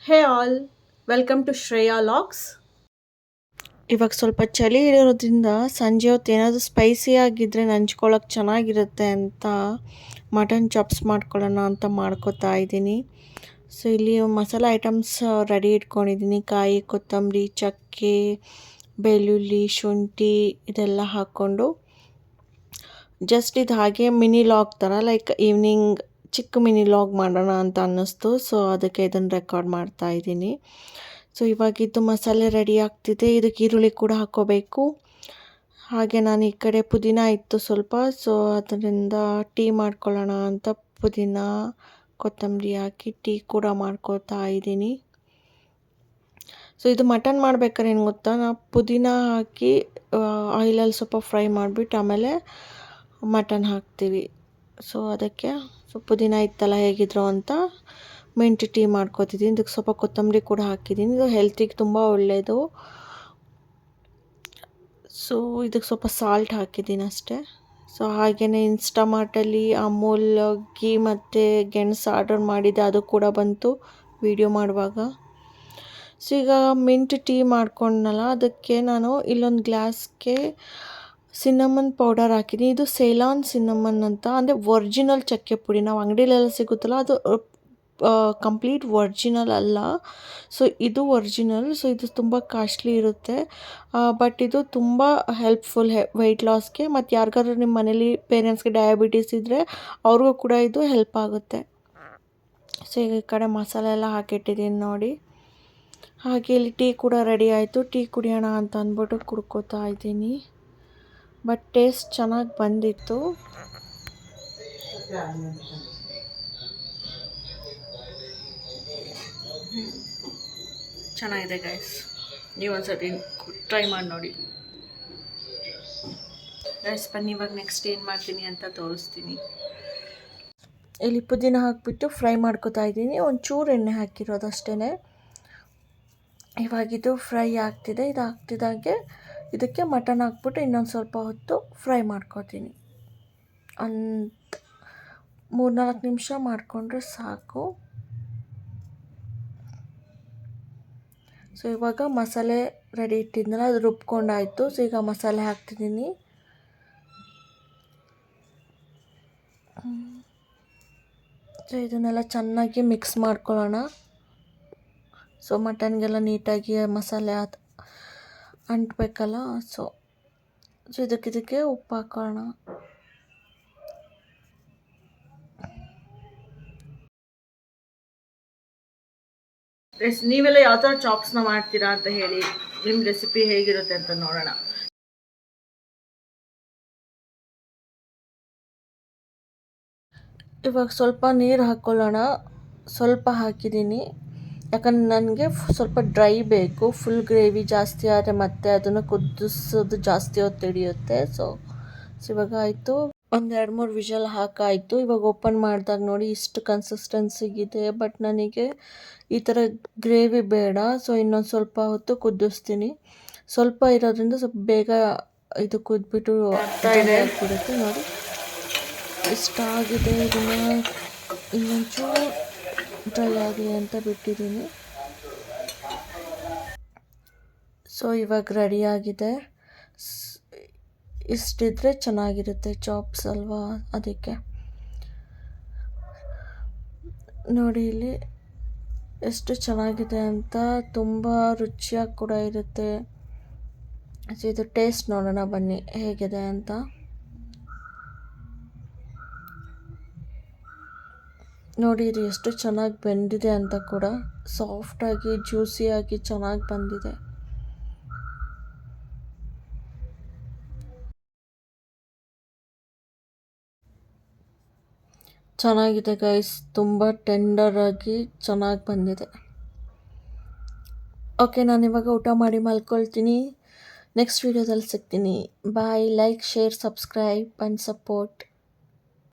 Hey all, welcome to Shreya logs. ಇವಾಗ ಸ್ವಲ್ಪ ಚಳಿ ಇರೋದ್ರಿಂದ ಸಂಜೆ ಹೊತ್ತು ಏನಾದರೂ ಸ್ಪೈಸಿ ಆಗಿದ್ದರೆ ನಂಚ್ಕೊಳ್ಳೋಕೆ ಚೆನ್ನಾಗಿರುತ್ತೆ ಅಂತ ಮಟನ್ ಚಾಪ್ಸ್ ಮಾಡ್ಕೊಳ್ಳೋಣ ಅಂತ ಮಾಡ್ಕೊತಾ ಇದ್ದೀನಿ. ಸೊ ಇಲ್ಲಿ ಮಸಾಲೆ ಐಟಮ್ಸ್ ರೆಡಿ ಇಟ್ಕೊಂಡಿದ್ದೀನಿ. ಕಾಯಿ, ಕೊತ್ತಂಬರಿ, ಚಕ್ಕೆ, ಬೆಳ್ಳುಳ್ಳಿ, ಶುಂಠಿ ಇದೆಲ್ಲ ಹಾಕ್ಕೊಂಡು ಜಸ್ಟ್ ಇದು ಹಾಗೆ ಮಿನಿ ಲಾಗ್ ಥರ ಲೈಕ್ ಈವ್ನಿಂಗ್ ಚಿಕ್ಕ ಮಿನಿ ಲಾಗ್ ಮಾಡೋಣ ಅಂತ ಅನ್ನಿಸ್ತು. ಸೊ ಅದಕ್ಕೆ ಇದನ್ನು ರೆಕಾರ್ಡ್ ಮಾಡ್ತಾ ಇದ್ದೀನಿ. ಸೊ ಇವಾಗಿದ್ದು ಮಸಾಲೆ ರೆಡಿ ಆಗ್ತಿದೆ. ಇದಕ್ಕೆ ಈರುಳ್ಳಿ ಕೂಡ ಹಾಕ್ಕೋಬೇಕು. ಹಾಗೆ ನಾನು ಈ ಕಡೆ ಪುದೀನ ಇತ್ತು ಸ್ವಲ್ಪ, ಸೊ ಅದರಿಂದ ಟೀ ಮಾಡ್ಕೊಳ್ಳೋಣ ಅಂತ ಪುದೀನ ಕೊತ್ತಂಬರಿ ಹಾಕಿ ಟೀ ಕೂಡ ಮಾಡ್ಕೊತಾ ಇದ್ದೀನಿ. ಸೊ ಇದು ಮಟನ್ ಮಾಡ್ಬೇಕಾದ್ರೆ ಏನು ಗೊತ್ತಾ, ನಾವು ಪುದೀನ ಹಾಕಿ ಆಯಿಲಲ್ಲಿ ಸ್ವಲ್ಪ ಫ್ರೈ ಮಾಡಿಬಿಟ್ಟು ಆಮೇಲೆ ಮಟನ್ ಹಾಕ್ತೀವಿ. ಸೊ ಅದಕ್ಕೆ ಪುದೀನ ಇತ್ತಲ್ಲ ಹೇಗಿದ್ರು ಅಂತ ಮೆಂಟ್ ಟೀ ಮಾಡ್ಕೊತಿದ್ದೀನಿ. ಇದಕ್ಕೆ ಸ್ವಲ್ಪ ಕೊತ್ತಂಬರಿ ಕೂಡ ಹಾಕಿದ್ದೀನಿ. ಇದು ಹೆಲ್ತಿಗೆ ತುಂಬ ಒಳ್ಳೆಯದು. ಸೊ ಇದಕ್ಕೆ ಸ್ವಲ್ಪ ಸಾಲ್ಟ್ ಹಾಕಿದ್ದೀನಿ ಅಷ್ಟೇ. ಸೊ ಹಾಗೆಯೇ ಇನ್ಸ್ಟಾಮಾರ್ಟಲ್ಲಿ ಅಮೂಲ್ ಗೀ ಮತ್ತು ಗೆಣಸು ಆರ್ಡರ್ ಮಾಡಿದ್ದೆ, ಅದು ಕೂಡ ಬಂತು ವಿಡಿಯೋ ಮಾಡುವಾಗ. ಸೊ ಈಗ ಮಿಂಟ್ ಟೀ ಮಾಡ್ಕೊಂಡನಲ್ಲ, ಅದಕ್ಕೆ ನಾನು ಇಲ್ಲೊಂದು ಗ್ಲಾಸ್ಗೆ ಸಿನ್ನಮನ್ ಪೌಡರ್ ಹಾಕಿದ್ದೀನಿ. ಇದು ಸೇಲಾನ್ ಸಿನ್ನಮನ್ ಅಂತ, ಅಂದರೆ ಒರ್ಜಿನಲ್ ಚಕ್ಕೆ ಪುಡಿ. ನಾವು ಅಂಗಡಿಲೆಲ್ಲ ಸಿಗುತ್ತಲ್ಲ ಅದು ಕಂಪ್ಲೀಟ್ ಒರ್ಜಿನಲ್ ಅಲ್ಲ. ಸೊ ಇದು ಒರ್ಜಿನಲ್. ಸೊ ಇದು ತುಂಬ ಕಾಸ್ಟ್ಲಿ ಇರುತ್ತೆ, ಬಟ್ ಇದು ತುಂಬ ಹೆಲ್ಪ್ಫುಲ್ ವೆಯ್ಟ್ ಲಾಸ್ಗೆ. ಮತ್ತು ಯಾರಿಗಾದ್ರೂ ನಿಮ್ಮ ಮನೇಲಿ ಪೇರೆಂಟ್ಸ್ಗೆ ಡಯಾಬಿಟೀಸ್ ಇದ್ದರೆ ಅವ್ರಿಗೂ ಕೂಡ ಇದು ಹೆಲ್ಪ್ ಆಗುತ್ತೆ. ಸೊ ಈಗ ಈ ಕಡೆ ಮಸಾಲೆ ಎಲ್ಲ ಹಾಕಿಟ್ಟಿದ್ದೀನಿ ನೋಡಿ. ಹಾಗೆ ಇಲ್ಲಿ ಟೀ ಕೂಡ ರೆಡಿ ಆಯಿತು. ಟೀ ಕುಡಿಯೋಣ ಅಂತ ಅಂದ್ಬಿಟ್ಟು ಕುಡ್ಕೋತಾ ಇದ್ದೀನಿ. ಬಟ್ ಟೇಸ್ಟ್ ಚೆನ್ನಾಗಿ ಬಂದಿತ್ತು. ಚೆನ್ನಾಗಿದೆ ಗೈಸ್, ನೀವು ಒಂದ್ಸತಿ ಟ್ರೈ ಮಾಡಿ ನೋಡಿ ಗೈಸ್. ಬನ್ನಿ ಇವಾಗ ನೆಕ್ಸ್ಟ್ ಏನು ಮಾಡ್ತೀನಿ ಅಂತ ತೋರಿಸ್ತೀನಿ. ಇಲ್ಲಿ ಪುದೀನ ಹಾಕಿಬಿಟ್ಟು ಫ್ರೈ ಮಾಡ್ಕೊತಾ ಇದ್ದೀನಿ. ಒಂಚೂರು ಎಣ್ಣೆ ಹಾಕಿರೋದು ಅಷ್ಟೇ. ಇವಾಗಿದು ಫ್ರೈ ಆಗ್ತಿದೆ. ಇದು ಆಗ್ತಿದ್ದಾಗೆ ಇದಕ್ಕೆ ಮಟನ್ ಹಾಕ್ಬಿಟ್ಟು ಇನ್ನೊಂದು ಸ್ವಲ್ಪ ಹೊತ್ತು ಫ್ರೈ ಮಾಡ್ಕೊತೀನಿ. ಒಂದು 3-4 ನಿಮಿಷ ಮಾಡಿಕೊಂಡ್ರೆ ಸಾಕು. ಸೊ ಇವಾಗ ಮಸಾಲೆ ರೆಡಿ ಇಟ್ಟಿದ್ನಲ್ಲ, ಅದು ರುಬ್ಕೊಂಡಾಯಿತು. ಸೊ ಈಗ ಮಸಾಲೆ ಹಾಕ್ತಿದ್ದೀನಿ. ಸೊ ಇದನ್ನೆಲ್ಲ ಚೆನ್ನಾಗಿ ಮಿಕ್ಸ್ ಮಾಡ್ಕೊಳ್ಳೋಣ. ಸೊ ಮಟನ್ಗೆಲ್ಲ ನೀಟಾಗಿ ಮಸಾಲೆ ಅಂಟಬೇಕಲ್ಲ. ಸೊ ಇದಕ್ಕೆ ಉಪ್ಪು ಹಾಕೋಣ. ನೀವೆಲ್ಲ ಯಾವ ಥರ ಚಾಪ್ಸ್ನ ಮಾಡ್ತೀರಾ ಅಂತ ಹೇಳಿ, ನಿಮ್ಮ ರೆಸಿಪಿ ಹೇಗಿರುತ್ತೆ ಅಂತ ನೋಡೋಣ. ಇವಾಗ ಸ್ವಲ್ಪ ನೀರು ಹಾಕ್ಕೊಳ್ಳೋಣ. ಸ್ವಲ್ಪ ಹಾಕಿದ್ದೀನಿ, ಯಾಕಂದ್ರೆ ನನಗೆ ಸ್ವಲ್ಪ ಡ್ರೈ ಬೇಕು. ಫುಲ್ ಗ್ರೇವಿ ಜಾಸ್ತಿ ಆದರೆ ಮತ್ತೆ ಅದನ್ನು ಕುದಿಸೋದು ಜಾಸ್ತಿ ಹೊತ್ತು ಹಿಡಿಯುತ್ತೆ. ಸೊ ಇವಾಗ ಆಯಿತು, ಒಂದು 2-3 ವಿಷಲ್ ಹಾಕಾಯಿತು. ಇವಾಗ ಓಪನ್ ಮಾಡಿದಾಗ ನೋಡಿ ಇಷ್ಟು ಕನ್ಸಿಸ್ಟೆನ್ಸಿಗಿದೆ. ಬಟ್ ನನಗೆ ಈ ಥರ ಗ್ರೇವಿ ಬೇಡ. ಸೊ ಇನ್ನೊಂದು ಸ್ವಲ್ಪ ಹೊತ್ತು ಕುದಿಸ್ತೀನಿ. ಸ್ವಲ್ಪ ಇರೋದ್ರಿಂದ ಸ್ವಲ್ಪ ಬೇಗ ಇದು ಕುದ್ಬಿಟ್ಟು ಆಗಿಬಿಡುತ್ತೆ. ನೋಡಿ ಇಷ್ಟ ಆಗಿದೆ. ಇದನ್ನು ಇನ್ನೊಂಚೂರು ಡ್ರೈ ಆಗಲಿ ಅಂತ ಬಿಟ್ಟಿದ್ದೀನಿ. ಸೊ ಇವಾಗ ರೆಡಿಯಾಗಿದೆ. ಇಷ್ಟಿದ್ರೆ ಚೆನ್ನಾಗಿರುತ್ತೆ ಚಾಪ್ಸ್ ಅಲ್ವಾ, ಅದಕ್ಕೆ ನೋಡಿ ಇಲ್ಲಿ ಎಷ್ಟು ಚೆನ್ನಾಗಿದೆ ಅಂತ. ತುಂಬ ರುಚಿಯಾಗಿ ಕೂಡ ಇರುತ್ತೆ. ಸೊ ಇದು ಟೇಸ್ಟ್ ನೋಡೋಣ ಬನ್ನಿ ಹೇಗಿದೆ ಅಂತ. ನೋಡಿ ಇದು ಎಷ್ಟು ಚೆನ್ನಾಗಿ ಬೆಂದಿದೆ ಅಂತ ಕೂಡ. ಸಾಫ್ಟಾಗಿ ಜ್ಯೂಸಿಯಾಗಿ ಚೆನ್ನಾಗಿ ಬಂದಿದೆ. ಚೆನ್ನಾಗಿದೆ ಗೈಸ್, ತುಂಬ ಟೆಂಡರಾಗಿ ಚೆನ್ನಾಗಿ ಬಂದಿದೆ. ಓಕೆ, ನಾನಿವಾಗ ಊಟ ಮಾಡಿ ಮಲ್ಕೊಳ್ತೀನಿ. ನೆಕ್ಸ್ಟ್ ವೀಡಿಯೋದಲ್ಲಿ ಸಿಗ್ತೀನಿ. Bye. Like, share, subscribe and support.